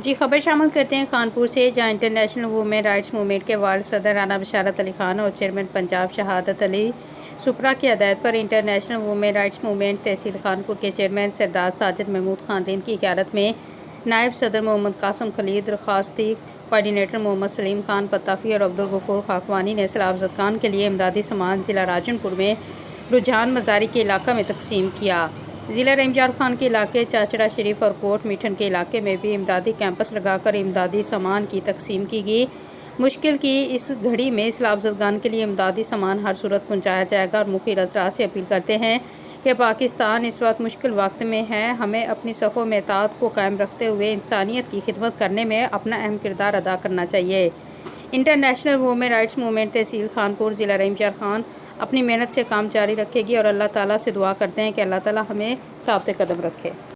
جی خبر شامل کرتے ہیں کانپور سے، جہاں انٹرنیشنل وومن رائٹس موومنٹ کے وارڈ صدر رانا بشارت علی خان اور چیئرمین پنجاب شہادت علی سپرا کی ہدایت پر انٹرنیشنل وومن رائٹس موومنٹ تحصیل خانپور کے چیئرمین سردار ساجد محمود خاندین کی قیادت میں نائب صدر محمد قاسم خلید، درخواستی کوآرڈینیٹر محمد سلیم خان پتافی اور عبدالغفور خاکوانی نے سیلاب زدگان کے لیے امدادی سامان ضلع راجن پور میں رجحان مزاری کے علاقہ میں تقسیم کیا۔ ضلع رحیم یار خان کے علاقے، چاچڑا شریف اور کوٹ میٹھن کے علاقے میں بھی امدادی کیمپس لگا کر امدادی سامان کی تقسیم کی گئی۔ مشکل کی اس گھڑی میں سیلاب زدگان کے لیے امدادی سامان ہر صورت پہنچایا جائے گا اور مخیر حضرات سے اپیل کرتے ہیں کہ پاکستان اس وقت مشکل وقت میں ہے، ہمیں اپنی صفوں میں اتحاد کو قائم رکھتے ہوئے انسانیت کی خدمت کرنے میں اپنا اہم کردار ادا کرنا چاہیے۔ انٹرنیشنل وومن رائٹس موومنٹ تحصیل خانپور ضلع رحیم یار خان اپنی محنت سے کام جاری رکھے گی اور اللہ تعالیٰ سے دعا کرتے ہیں کہ اللہ تعالیٰ ہمیں ثابت قدم رکھے۔